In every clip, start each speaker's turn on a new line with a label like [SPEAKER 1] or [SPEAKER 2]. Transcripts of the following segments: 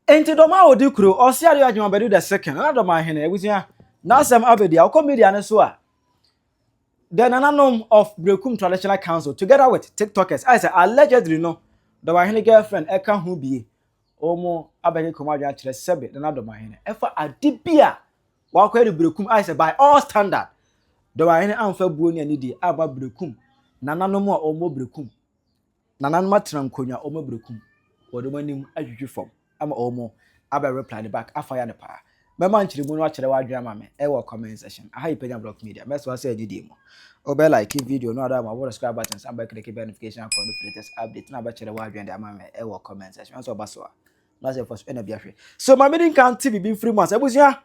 [SPEAKER 1] Enti doma odi kuro osiare adwuma bedu the second na Dormaahene ebusia na Asɛm abedi a media ne so a the nananom of Berekum Traditional Council together with TikTokers I say allegedly no Dormaahene girlfriend eka ho bie omo abege komadwa kire sebe na Dormaahene efa adibia wa kwa Berekum I say by all standard Dormaahene amfa buo ni anidi aba Berekum nananom a omo Berekum nananom atrankonya omo Berekum wodomanim adwudwu fom ama omo aba reply back afire ne pa mema nchiri mu no akere wadwa ma me e wo comment section aha Penyah block media meso say didi mo obe like video no other ma wo subscribe button and back click notification for the latest update na ba kere wadwa de ama me e wo comment section so baso na say first na bia hwe so my meeting can TV be free months ebusia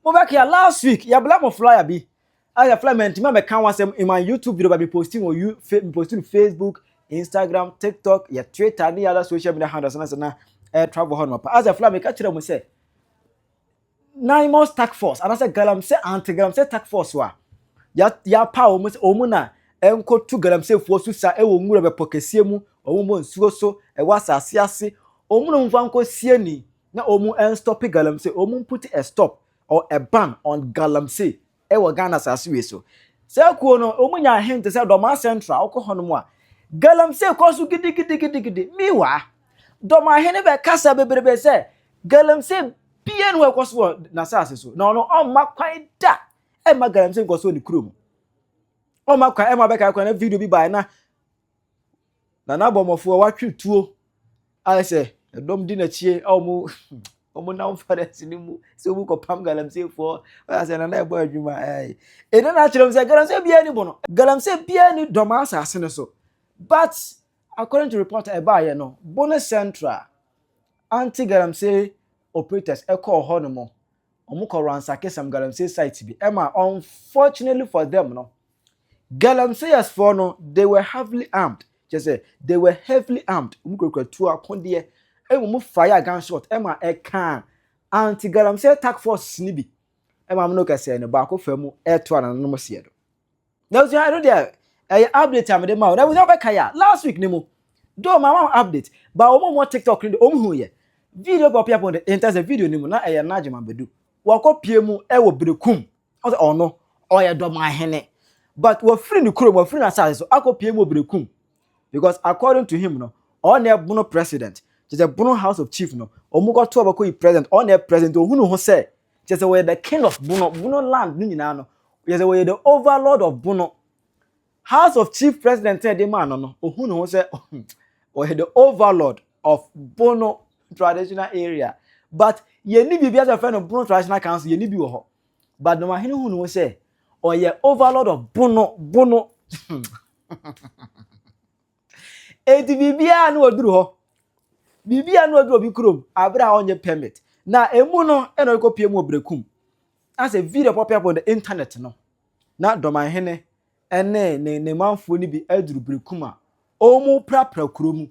[SPEAKER 1] mo back here last week ya blame flyer bi I flyer me me kan wasem in my YouTube video be posting on you posting Facebook Instagram TikTok ya Twitter and other social media handles na travel hon as a fly make kire mo say 9 months task force and I say galamsey anti-galamsey task force wa ya pa omu na enko tu galamsey fo su sa ewo nwura be pokesie mu omu mo nsuo so e wasase ase omu no mfa nko sie ni na omu stop galamsey omu put a stop or a ban on galamsey ewo Ghana sase we so say kuo no omu nya hint say Dormaahene Central okoho no mu a galamsey ko su gidi miwa Dormaahene be kasa beberebe say galamsey bien we kwaso na sase so na no omma kwan da e ma galamsey kwaso ni krom omma kwan e ma be ka kwan na video bi bai na bomofo watwe tuo I say dom di na chie omo na conference ni mu se omu ko pam galamsey fo I say na ebo adwuma e na kire say galamsey bien ni bono galamsey bien ni Dormaahene asase ne so but according to report about no bonus central anti-galamsey operators echo honomo omuko ransake some galamsey site bi ema unfortunately for them no galamseyers for no they were heavily armed just say they were heavily armed omuko tu akonde mu fire gunshot ema eka anti-galamsey task force ni bi ema no kase ne ba ko famu eto ananum siedo now you know there update am de ma na we never kaya last week ni mo do mama update ba omo mo TikTok ni omo hu ye video pop up on the internet video ni mo na najema bedu wakopie mu wo Berekum o say ono o ye Dormaahene but we free ni kuro we free na say so akopie mu Berekum because according to him no on e bono president just a bono house of chief no omo go to obako president on e president ohunu ho say just we the king of bono land ni nyina no just we the overlord of bono house of chief president dey man no ohunu ho say or the overlord of bono traditional area but ye ni bibia as a friend of bono traditional council ye ni bi wo ho but Dormaahene hunu ho say or ye overlord of bono edi bibia na oduru ho bibia na oduru obi krom abra onye permit na emu no e no kopie mu Berekum as a video pop up on the internet no na Dormaahene ene ne manfo ni bi aduru Berekum a omu prapra kromu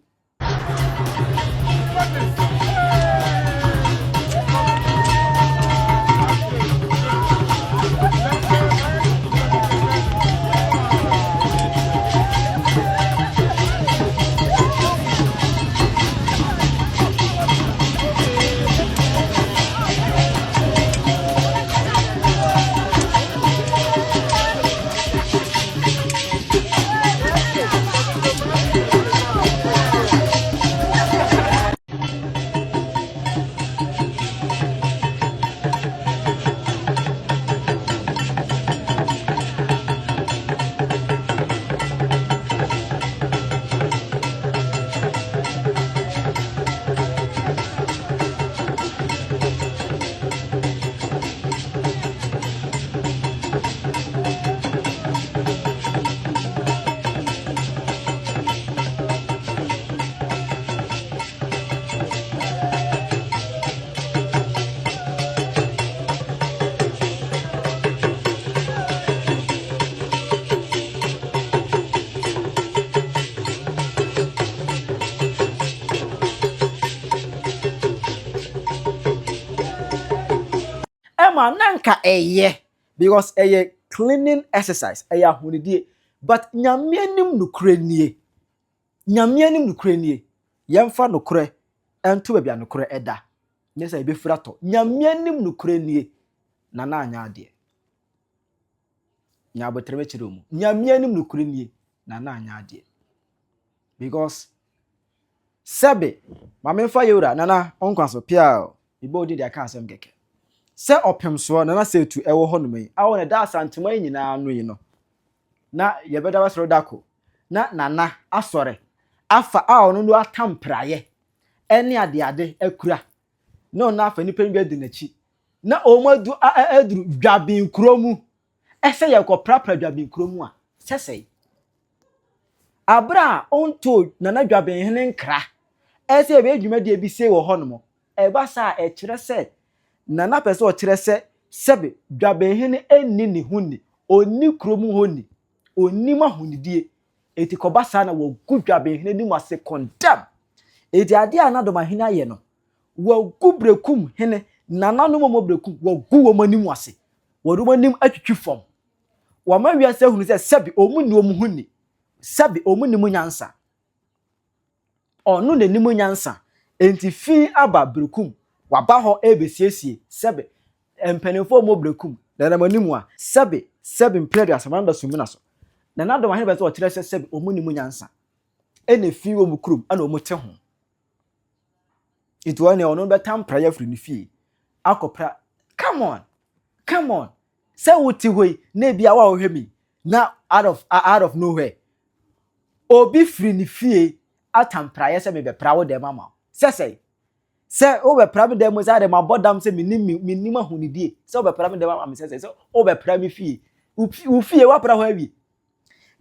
[SPEAKER 1] ema nanka eye because eye cleaning exercise eye ahunidie but nyamianim nukure nie yemfa nukure ento bia nukure eda nyesa ebefura to nyame anim nokure nie na na anya ade nya abotrebe chire mu nyame anim nokure nie na na anya ade because sebe mamemfa yewura nana onkwaso pia ibodi dia ka asem keke se opemso nana setu ewo ho no yi awo na da asantema nyina no yi no na yebeda wasoro dako na nana asore afa a ono no atampraye ene ade akura no na afa nipa ndwa di nachi na omadu aduru dwabin kromu ese yakopra dwabin kromu a sesei abra onto nana dwabin hene nkra ese ebe adwuma de bi se wo hono eba sa e kire se nana pese o kire se sebe dwabin hene enni ni huni oni kromu honi oni mahunidie eti koba sa na wo gu dwabin hene ni mwase condemn eti ade a na Dormaahene aye no wo gu Berekum hene nana no mo Berekum wo gu wo mani mwase wo do manim atwitwi fom wo ma wiase hunu se sebe omu ni omu huni sebe omu ni mu nyansa onu ne ni mu nyansa enti fi aba Berekum waba ho ebesiesie sebe empanifo mo Berekum na manimu a sebe mpere asamanda sumina so na Dormaahene be se o kire se sebe omu ni mu nyansa ene fi wo mu kurum ana omu te ho itu wane ono betam prayer free ni fie akopra come on say wuti hoi na bia wa ohwemi na out of nowhere obi free ni fie atam prayer se me be prawo de mama se o be prawo de mo za de mabodam se minim ahunidie se o be prawo de mama se o be prawo mi fie u fie wa prawo awi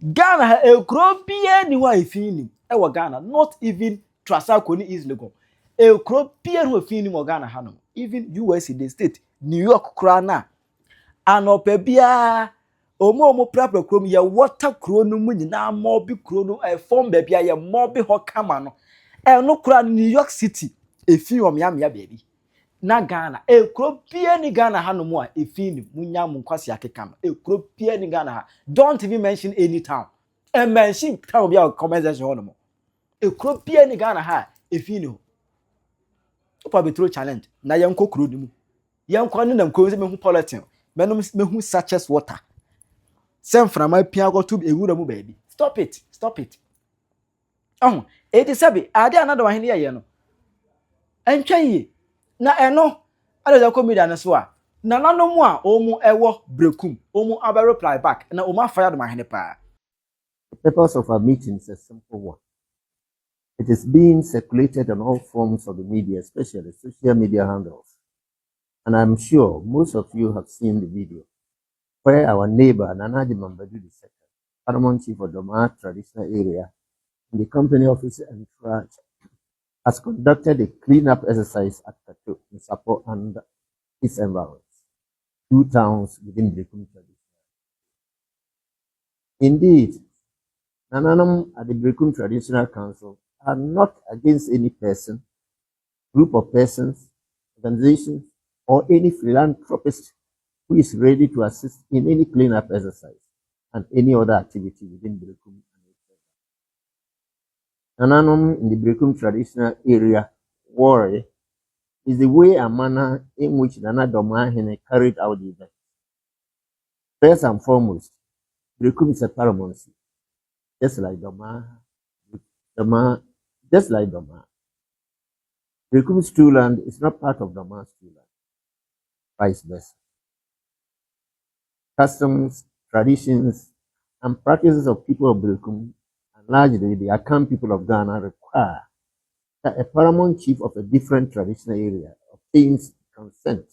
[SPEAKER 1] Ghana ha ekro bia ni wa efie ni e wo Ghana not even Trasako ni is legal ekro bia no efie ni mo Ghana ha no even US the state New York kra na anopa bia omo prapra krom ye water kro no mu nyina mo bi kro no e form ba bia ye mo bi ho kama no e no kra New York City efie o mea baby na Ghana ekro bia ni Ghana ha no mo a efie ni munya mu kwase akeka no ekro bia ni Ghana ha don't even mention any town and mention town bia comment section ho no mo ekro bia ni Ghana ha efie ni ho opa betro challenge na ye nko kro ni mu ye nko ne nam ko se mehu politin mehu sachets water sem frama pia go to ewura mu baby stop it eti sabi ade ana Dormaahene ye no entwen na eno ade ko media ne so a na nanom a omu ewo Berekum omu aba reply back na omu afire Dormaahene pa.
[SPEAKER 2] The purpose of our meeting is a simple one. It is being circulated on all forms of the media, especially social media handles. And I'm sure most of you have seen the video where our neighbor, Nana Mambadu II, Paramount Chief of Dormaahene Traditional Area, and the company officer in charge, has conducted a cleanup exercise at Kato in support and its environs, 2 towns within Berekum Traditional. Indeed, Nananum at the Berekum Traditional Council are not against any person, group of persons, organizations, or any philanthropist who is ready to assist in any cleanup exercise and any other activity within Berekum. Nananum in the Berekum Traditional Area worry is the way and manner in which Nana Dormaahene carried out the event. First and foremost, Berekum is a paramountcy, just like Dormaahene. Berekum's true land is not part of Dormaahene's true land, vice versa. Customs, traditions, and practices of people of Berekum, and largely the Akan people of Ghana, require that a paramount chief of a different traditional area obtains consent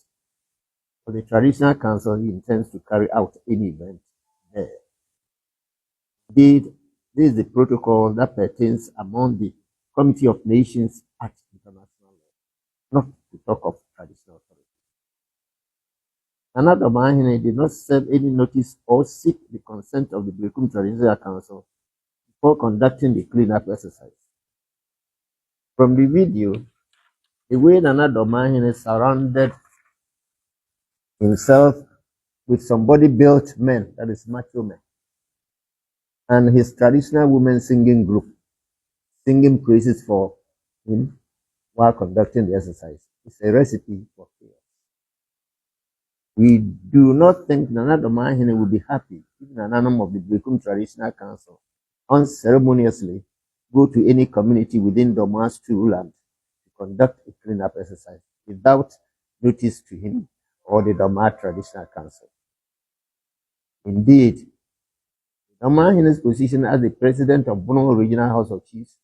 [SPEAKER 2] for the traditional council he intends to carry out any event there. Indeed, this is the protocol that pertains among the Committee of Nations at international law, not to talk of traditional authority. Nana Dormaahene did not serve any notice or seek the consent of the Berekum Traditional Council before conducting the cleanup exercise. From the video, the way Nana Dormaahene surrounded himself with some body-built men, that is macho men, and his traditional women singing group, singing praises for him while conducting the exercise, is a recipe for chaos. We do not think Nana Dormaahene will be happy if Nananum of the Berekum Traditional Council unceremoniously go to any community within Dormaah's true land to conduct a cleanup exercise without notice to him or the Dormaah Traditional Council. Indeed, Dormaahene's position as the president of Bono Regional House of Chiefs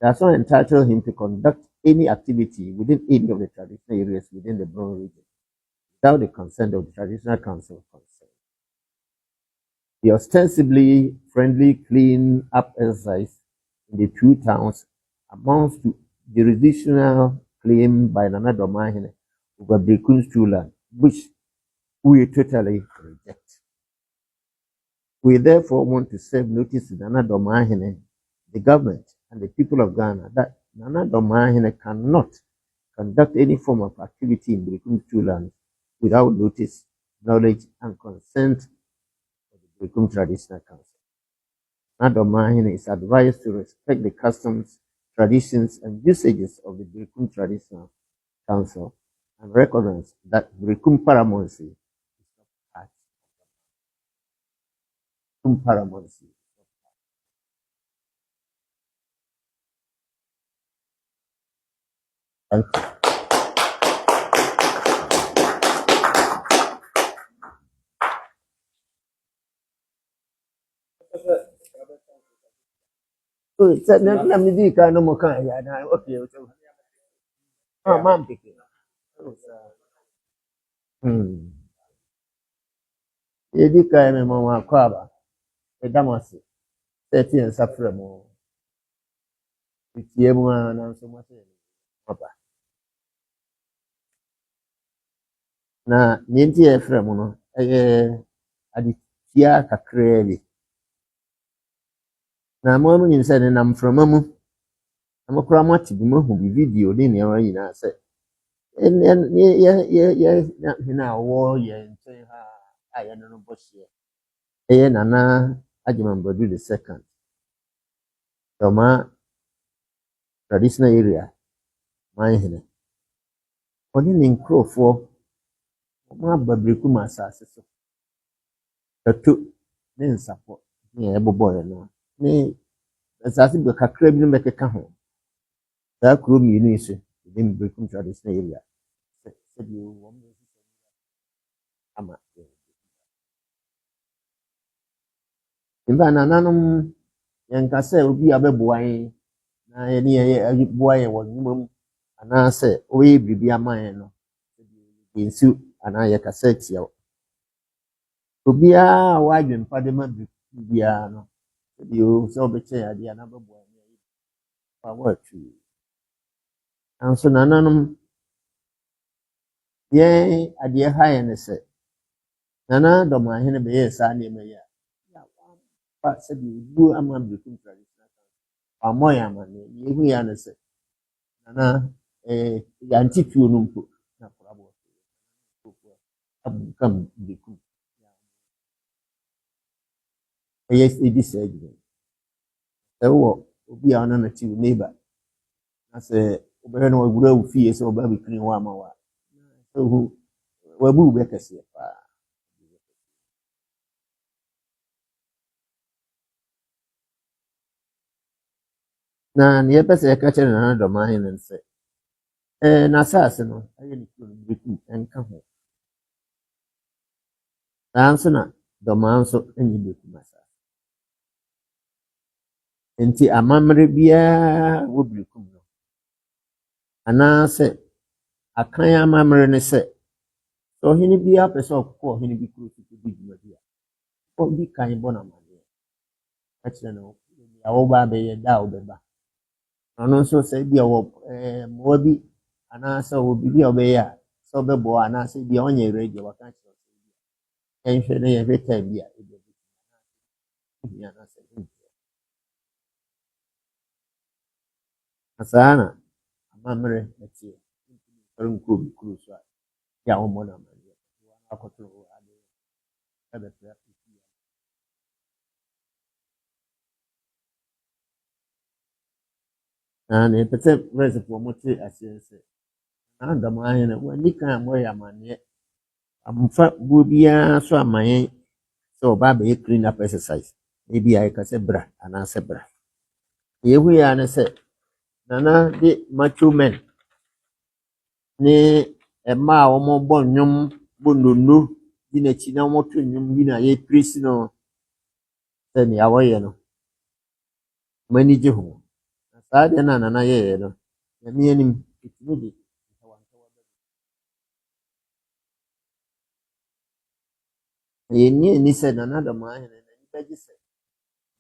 [SPEAKER 2] does not entitle him to conduct any activity within any of the traditional areas within the Bono region without the consent of the Traditional Council concerned. The ostensibly friendly clean-up exercise in the two towns amounts to jurisdictional claim by Nana Dormaahene over Berekum's true land, which we totally reject. We therefore want to serve notice to Nana Dormaahene, the government, and the people of Ghana that Nana Dormaahene cannot conduct any form of activity in Berekum's true land without notice, knowledge, and consent of the Berekum Traditional Council. Nana Dormaahene is advised to respect the customs, traditions, and usages of the Berekum Traditional Council and recognize that Berekum paramountcy is not part of Berekum paramountcy. Thank you. So, na midi ka no mo kan ya na okay. Ah, mam pikin. Yedi ka me mo akwa ba. E damasi. 30 nsafre mo. Tie mu na nso mo se papa. Na nienti e frɛ mo no ade tia kakra bi. Na mo mu nim sɛ ne nam frama mu. Na mo kora mo ati bi mo hu bi video ne ne ɔra nyina sɛ ye hina wo ye nkyɛn ha a ye no bɔ hye. Ɛyɛ Nana Agyemambadu the second. Dormaah traditional area Dormaahene. Ɔne ne nkurɔfoɔ ɔmo aba Berekum asase so. Ɛto ne nsapɔ ne ɛbobɔɛ no ne asase bi kakra bi no bɛkeka ho. Saa kuro mmienu yi so within Berekum traditional area. Sɛdeɛ wɔn ama mba nananom yɛnka sɛ obi a bɛboa yɛn na yɛne yɛ boa yɛn wɔ nnwuma mu anaasɛ ɔyɛ biribi ama yɛn no yɛnsu anaa yɛkasa tia wo. Obiara a wadwen pa de ma biara no sɛdeɛ sɛ ɔbɛkyɛ adeɛ anaa bɛboa yɛn fa wɔatwi. Nanso nananom yɛn adeɛ ha yɛn ne sɛ Nana Dormaahene bɛyɛ saa nneɛma yi a pa sɛdeɛ obu ama Berekum traditional amɔ yɛn amanneɛ yɛhu yɛ ne sɛ Nana yɛante tuo no mpo na korabɔ abukam Berekum ɛyɛ ɛdi saa adwuma. Sɛ wowɔ obi a ɔno nate wo neighbor na sɛ wobɛhwɛ no wawura wo fie sɛ wɔba bɛkiri hɔ ama wo a sɛ wohu wabu wo bɛkɛseɛ paa. Na ne yɛpɛ sɛ yɛka kyerɛ Nana Dormaahene no sɛ n'asase no ɛyɛ ne kuro no Berekum ɛnka ho. Saa nso na Dormaah nso ɛnyɛ Berekum asase. Nti amammerɛ biara wɔ Berekum no anaasɛ akan amammerɛ ne sɛ sɛ ɔhene biara pɛ sɛ ɔkɔ ɔhene bi kuro so kɔdi dwuma bi a ɔdi kan bɔ no amanneɛ ɛkyerɛ no a wɔba abɛyɛ da a wobɛba. Ɔno nso sɛ bi a wɔ mmoa bi anaasɛ wɔ biribi a ɔbɛyɛ a sɛ ɔbɛboa anaasɛ bi a ɔnyɛ ready a waka kyerɛ yɛnhwɛ na yɛhwɛ time bi a na saa na amammerɛ ɛteɛ ɔre nkɔ bi kuro so a yɛ a wɔmmɔ no amanneɛ akɔtoro hɔ ade ɛbɛpra na yɛpɛ sɛ mmerɛsefoɔ mote aseɛ sɛ Dormaahene when ni kan mo ya mane amfa bu bia so amaye so ba be clean up exercise maybe I can say bra and answer bra ye hu ya ne say nana de macho men ne ema wo mo bo nwom bo nonu di na chi na mo to nwom di na ye prisi no se ni awoye no mani je ho saa de na nana ye no na mi anim itimi di ye ni se nana Dormaahene na ni beji se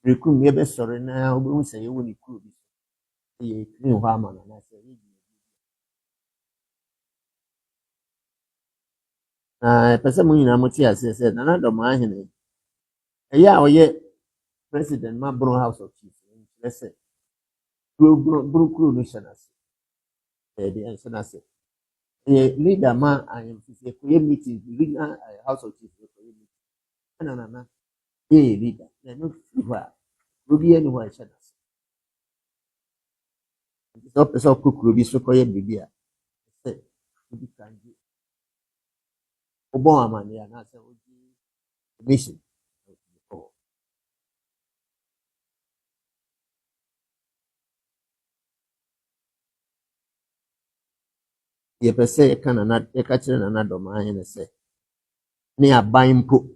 [SPEAKER 2] Berekum ye be sori na obo se ye woni kuro bi ye clean ho ama na se ye na pese mo nyina mo ti ase se nana Dormaahene ya oye president ma bro house of chiefs let's say bro no shanase the shanase leader ma ayem fisi ko ye meeting leader house of chiefs ko ye meeting na ye leader na no fiwa obi ani wa shanase so person kukuru bi so ko ye bibia say obi kanji obo amane ya na say obi mission ye pese ye kana na ye ka kire na Dormaahene say ne aban mpo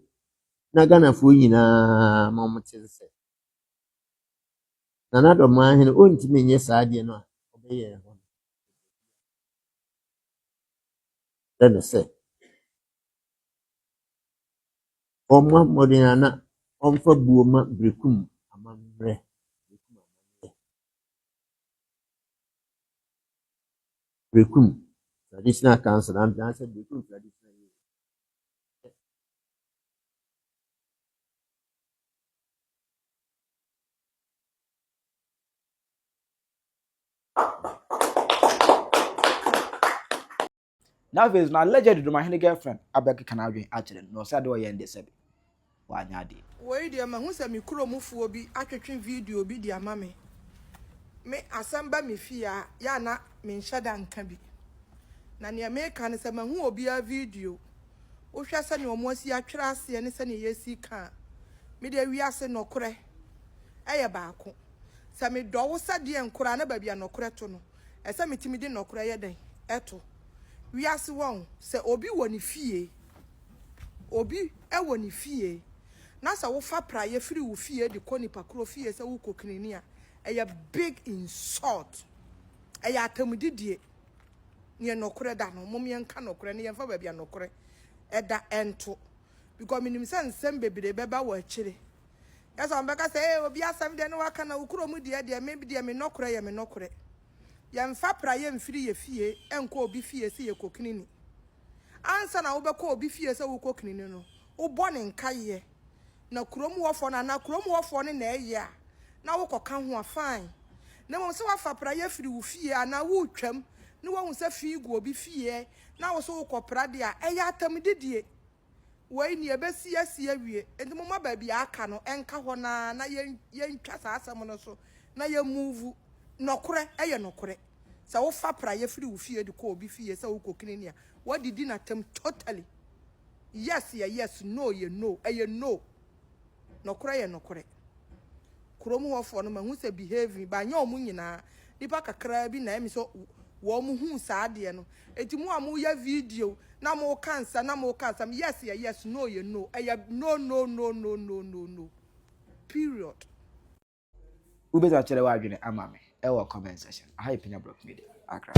[SPEAKER 2] na Ghanafoɔ nyinaa ma ɔmo te sɛ Nana Dormaahene ontumi nyɛ saa adeɛ no a ɔbɛyɛ ɛhɔ no dɛ no sɛ ɔmma mmɔden a na ɔmfa buo ma Berekum amammerɛ Berekum Traditional Council anaasɛ Berekum Traditional Union.
[SPEAKER 1] Now is na alleged Dormaahene girlfriend abeg kan adwen akyere no say de oyɛ ndese bi wa anya de
[SPEAKER 3] Wei deɛ mahu sɛ me kuromufoɔ bi atwetwe video bi de ama me asɛm ba me fie a ya na me nhyɛ da nka bi na nea meka ne sɛ mahu obi a video wohwɛ sɛ ne ɔmo asi atwere aseɛ ne sɛ ne yɛsi ka me de wiase nɔkorɛ ɛyɛ baako sɛ me dɔwo sɛ deɛ nkora na baabi a nɔkorɛ to no ɛsɛ metimi de nɔkorɛ yɛ den ɛto wiase wɔn sɛ obi wɔ ne fie obi ɛwɔ ne fie na sa wo fa praye free wo fie de kɔ nipa kro fie sɛ wo kokrinini a ɛyɛ big insult ɛyɛ atamdidie ne nokore da no mom yɛ nka nokore ne yɛ fa ba bia nokore ɛda ɛnto because minim sɛ nsɛm bebre bɛba wɔ akyire yɛsɛ ɔmbɛka sɛ obi asɛm de no waka na wo kro mu de me bi de me nokore yɛ me nokore yɛ mfa praye mfiri yɛ fie ɛnkɔ obi fie sɛ yɛ kokrinini ansa na wo bɛkɔ obi fie sɛ wo kokrinini no wo bɔ ne nkaye na kurom wofo na kurom wofo ne na eya na wokoka ho afan na mo se wafa praye firi wo fie ana wo twam ne wo hu se fie gu obi fie na wo so wokopra de a eya atam didie wei ne ebesi asie wie enti mo ma ba bia aka no enka ho na ye ntwa sa asem no so na ye move nokore eye nokore sa wo fa praye firi wo fie de ko obi fie sa wo kokini a what did na tem totally yes yes no ye no eye no nokore ye nokore kurom hofo no mahu se behaving ba nya omu nyina nipa kakra bi na emi so wo mu hu saade no enti mu amu ya video na mo kansa yes no ye no no period
[SPEAKER 1] ubeza kyere wa adwene ama me e wo comment section aha Penyah Media akra